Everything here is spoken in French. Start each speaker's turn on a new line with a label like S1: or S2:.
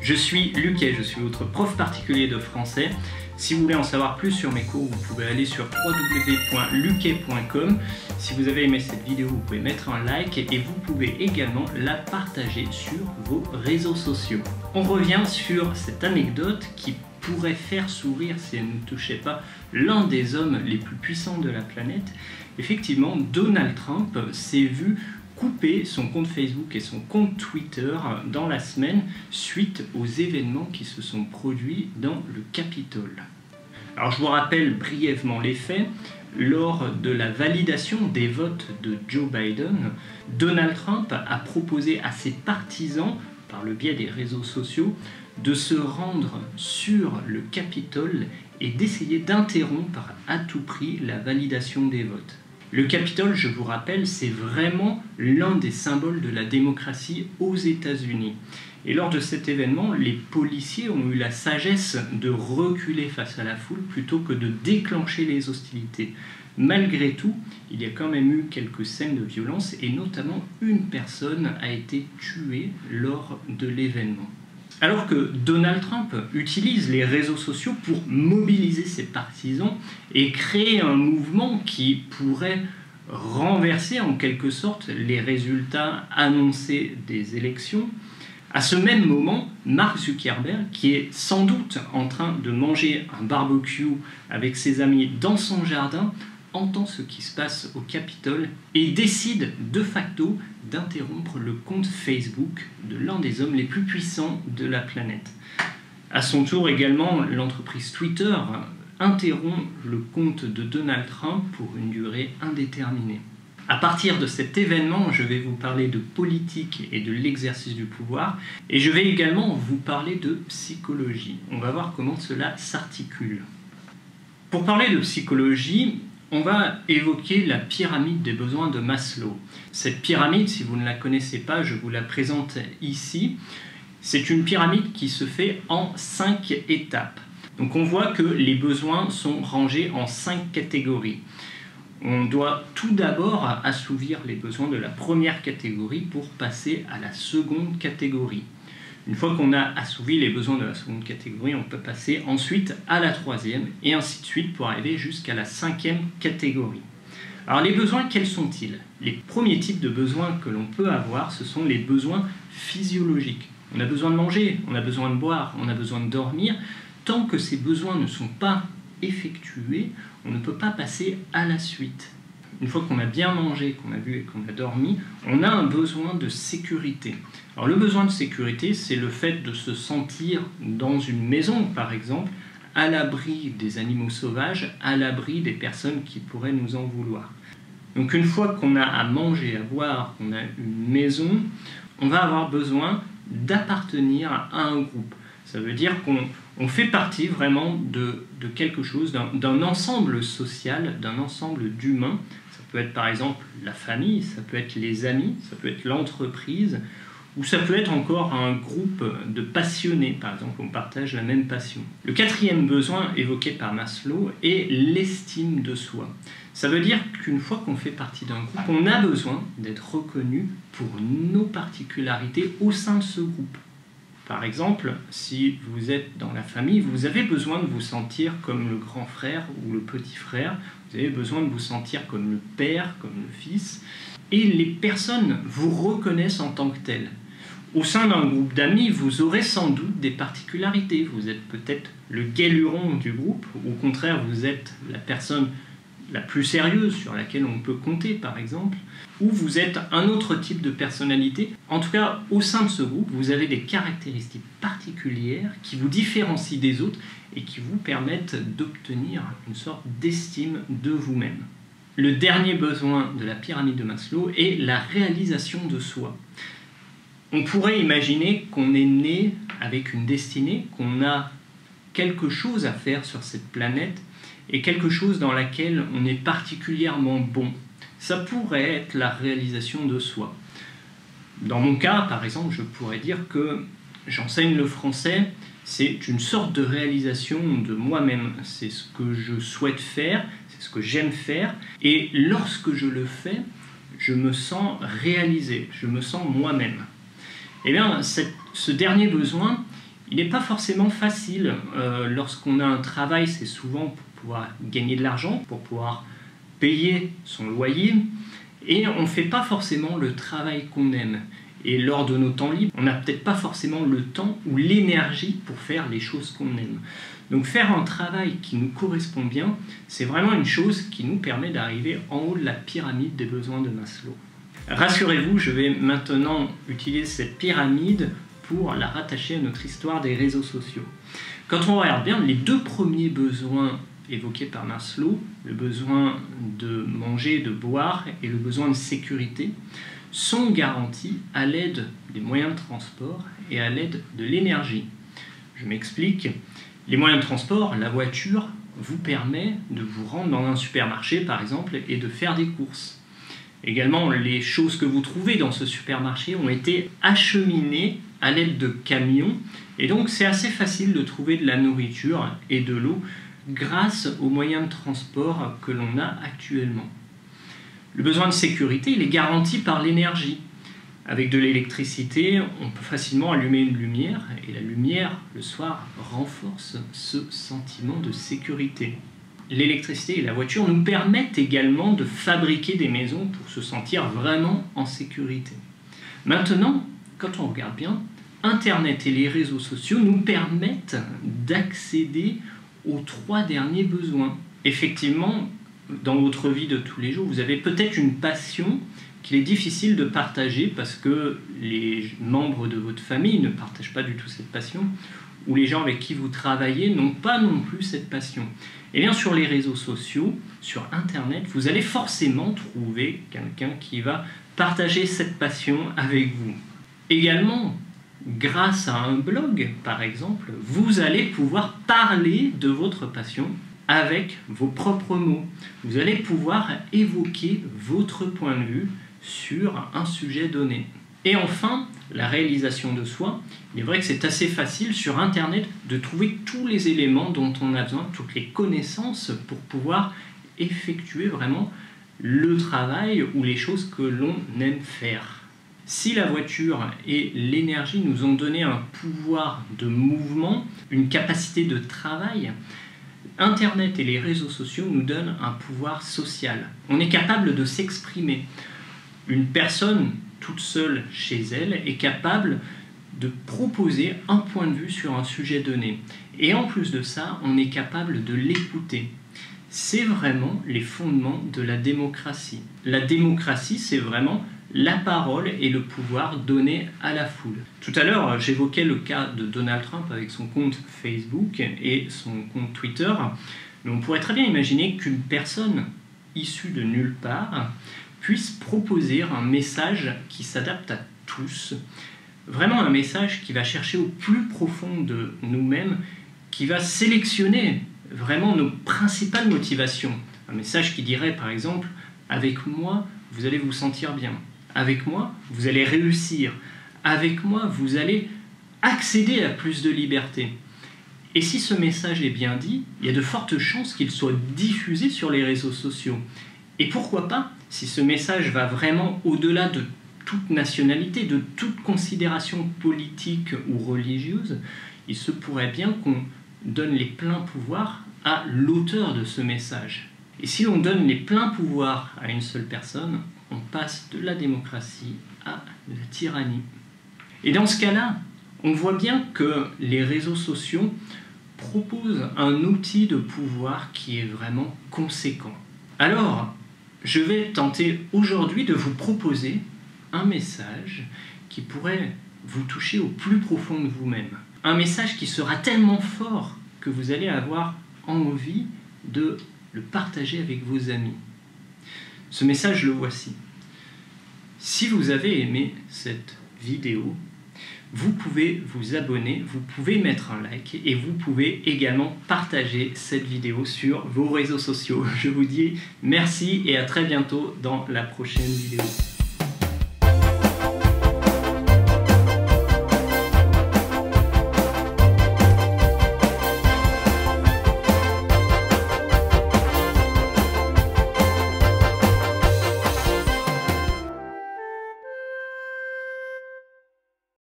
S1: Je suis Luquet, je suis votre prof particulier de français. Si vous voulez en savoir plus sur mes cours, vous pouvez aller sur www.luquet.com. Si vous avez aimé cette vidéo, vous pouvez mettre un like et vous pouvez également la partager sur vos réseaux sociaux. On revient sur cette anecdote qui pourrait faire sourire si elle ne touchait pas l'un des hommes les plus puissants de la planète. Effectivement, Donald Trump s'est vu couper son compte Facebook et son compte Twitter dans la semaine suite aux événements qui se sont produits dans le Capitole. Alors je vous rappelle brièvement les faits. Lors de la validation des votes de Joe Biden, Donald Trump a proposé à ses partisans, par le biais des réseaux sociaux, de se rendre sur le Capitole et d'essayer d'interrompre à tout prix la validation des votes. Le Capitole, je vous rappelle, c'est vraiment l'un des symboles de la démocratie aux États-Unis. Et lors de cet événement, les policiers ont eu la sagesse de reculer face à la foule plutôt que de déclencher les hostilités. Malgré tout, il y a quand même eu quelques scènes de violence et notamment une personne a été tuée lors de l'événement. Alors que Donald Trump utilise les réseaux sociaux pour mobiliser ses partisans et créer un mouvement qui pourrait renverser en quelque sorte les résultats annoncés des élections, à ce même moment, Mark Zuckerberg, qui est sans doute en train de manger un barbecue avec ses amis dans son jardin, entend ce qui se passe au Capitole et décide de facto d'interrompre le compte Facebook de l'un des hommes les plus puissants de la planète. À son tour également, l'entreprise Twitter interrompt le compte de Donald Trump pour une durée indéterminée. À partir de cet événement, je vais vous parler de politique et de l'exercice du pouvoir, et je vais également vous parler de psychologie. On va voir comment cela s'articule. Pour parler de psychologie, on va évoquer la pyramide des besoins de Maslow. Cette pyramide, si vous ne la connaissez pas, je vous la présente ici. C'est une pyramide qui se fait en 5 étapes. Donc on voit que les besoins sont rangés en 5 catégories. On doit tout d'abord assouvir les besoins de la première catégorie pour passer à la seconde catégorie. Une fois qu'on a assouvi les besoins de la seconde catégorie, on peut passer ensuite à la troisième et ainsi de suite pour arriver jusqu'à la 5e catégorie. Alors les besoins, quels sont-ils? Les premiers types de besoins que l'on peut avoir, ce sont les besoins physiologiques. On a besoin de manger, on a besoin de boire, on a besoin de dormir. Tant que ces besoins ne sont pas effectués, on ne peut pas passer à la suite. Une fois qu'on a bien mangé, qu'on a bu et qu'on a dormi, on a un besoin de sécurité. Alors le besoin de sécurité, c'est le fait de se sentir dans une maison, par exemple, à l'abri des animaux sauvages, à l'abri des personnes qui pourraient nous en vouloir. Donc une fois qu'on a à manger, à boire, qu'on a une maison, on va avoir besoin d'appartenir à un groupe. Ça veut dire qu'on fait partie vraiment de quelque chose, d'un ensemble social, d'un ensemble d'humains. Ça peut être par exemple la famille, ça peut être les amis, ça peut être l'entreprise, ou ça peut être encore un groupe de passionnés, par exemple, on partage la même passion. Le 4e besoin évoqué par Maslow est l'estime de soi. Ça veut dire qu'une fois qu'on fait partie d'un groupe, on a besoin d'être reconnu pour nos particularités au sein de ce groupe. Par exemple, si vous êtes dans la famille, vous avez besoin de vous sentir comme le grand frère ou le petit frère, vous avez besoin de vous sentir comme le père, comme le fils, et les personnes vous reconnaissent en tant que tel. Au sein d'un groupe d'amis, vous aurez sans doute des particularités. Vous êtes peut-être le guéluron du groupe, ou au contraire, vous êtes la personne la plus sérieuse sur laquelle on peut compter, par exemple, ou vous êtes un autre type de personnalité. En tout cas, au sein de ce groupe, vous avez des caractéristiques particulières qui vous différencient des autres et qui vous permettent d'obtenir une sorte d'estime de vous-même. Le dernier besoin de la pyramide de Maslow est la réalisation de soi. On pourrait imaginer qu'on est né avec une destinée, qu'on a quelque chose à faire sur cette planète et quelque chose dans laquelle on est particulièrement bon. Ça pourrait être la réalisation de soi. Dans mon cas, par exemple, je pourrais dire que j'enseigne le français, c'est une sorte de réalisation de moi-même. C'est ce que je souhaite faire, c'est ce que j'aime faire, et lorsque je le fais, je me sens réalisé, je me sens moi-même. Eh bien, ce dernier besoin, Il n'est pas forcément facile. Lorsqu'on a un travail, c'est souvent pour pouvoir gagner de l'argent, pour pouvoir payer son loyer, et on ne fait pas forcément le travail qu'on aime. Et lors de nos temps libres, on n'a peut-être pas forcément le temps ou l'énergie pour faire les choses qu'on aime. Donc faire un travail qui nous correspond bien, c'est vraiment une chose qui nous permet d'arriver en haut de la pyramide des besoins de Maslow. Rassurez-vous, je vais maintenant utiliser cette pyramide pour la rattacher à notre histoire des réseaux sociaux. Quand on regarde bien, les deux premiers besoins évoqués par Maslow, le besoin de manger, de boire et le besoin de sécurité, sont garantis à l'aide des moyens de transport et à l'aide de l'énergie. Je m'explique. Les moyens de transport, la voiture, vous permet de vous rendre dans un supermarché, par exemple, et de faire des courses. Également, les choses que vous trouvez dans ce supermarché ont été acheminées à l'aide de camions, et donc c'est assez facile de trouver de la nourriture et de l'eau grâce aux moyens de transport que l'on a actuellement. Le besoin de sécurité, il est garanti par l'énergie. Avec de l'électricité, on peut facilement allumer une lumière, et la lumière, le soir, renforce ce sentiment de sécurité. L'électricité et la voiture nous permettent également de fabriquer des maisons pour se sentir vraiment en sécurité. Maintenant, quand on regarde bien, Internet et les réseaux sociaux nous permettent d'accéder aux trois derniers besoins. Effectivement, dans votre vie de tous les jours, vous avez peut-être une passion qu'il est difficile de partager parce que les membres de votre famille ne partagent pas du tout cette passion, ou les gens avec qui vous travaillez n'ont pas non plus cette passion. Et bien sur les réseaux sociaux, sur Internet, vous allez forcément trouver quelqu'un qui va partager cette passion avec vous. Également, grâce à un blog, par exemple, vous allez pouvoir parler de votre passion avec vos propres mots. Vous allez pouvoir évoquer votre point de vue sur un sujet donné. Et enfin, la réalisation de soi. Il est vrai que c'est assez facile sur Internet de trouver tous les éléments dont on a besoin, toutes les connaissances pour pouvoir effectuer vraiment le travail ou les choses que l'on aime faire. Si la voiture et l'énergie nous ont donné un pouvoir de mouvement, une capacité de travail, Internet et les réseaux sociaux nous donnent un pouvoir social. On est capable de s'exprimer. Une personne toute seule chez elle est capable de proposer un point de vue sur un sujet donné. Et en plus de ça, on est capable de l'écouter. C'est vraiment les fondements de la démocratie. La démocratie, c'est vraiment la parole et le pouvoir donné à la foule. Tout à l'heure, j'évoquais le cas de Donald Trump avec son compte Facebook et son compte Twitter. Mais on pourrait très bien imaginer qu'une personne issue de nulle part puisse proposer un message qui s'adapte à tous. Vraiment un message qui va chercher au plus profond de nous-mêmes, qui va sélectionner vraiment nos principales motivations. Un message qui dirait par exemple « Avec moi, vous allez vous sentir bien. Avec moi, vous allez réussir. Avec moi, vous allez accéder à plus de liberté. » Et si ce message est bien dit, il y a de fortes chances qu'il soit diffusé sur les réseaux sociaux. Et pourquoi pas, si ce message va vraiment au-delà de toute nationalité, de toute considération politique ou religieuse, il se pourrait bien qu'on donne les pleins pouvoirs à l'auteur de ce message. Et si l'on donne les pleins pouvoirs à une seule personne, on passe de la démocratie à la tyrannie. Et dans ce cas-là, on voit bien que les réseaux sociaux proposent un outil de pouvoir qui est vraiment conséquent. Alors, je vais tenter aujourd'hui de vous proposer un message qui pourrait vous toucher au plus profond de vous-même. Un message qui sera tellement fort que vous allez avoir envie de le partager avec vos amis. Ce message, le voici. Si vous avez aimé cette vidéo, vous pouvez vous abonner, vous pouvez mettre un like et vous pouvez également partager cette vidéo sur vos réseaux sociaux. Je vous dis merci et à très bientôt dans la prochaine vidéo.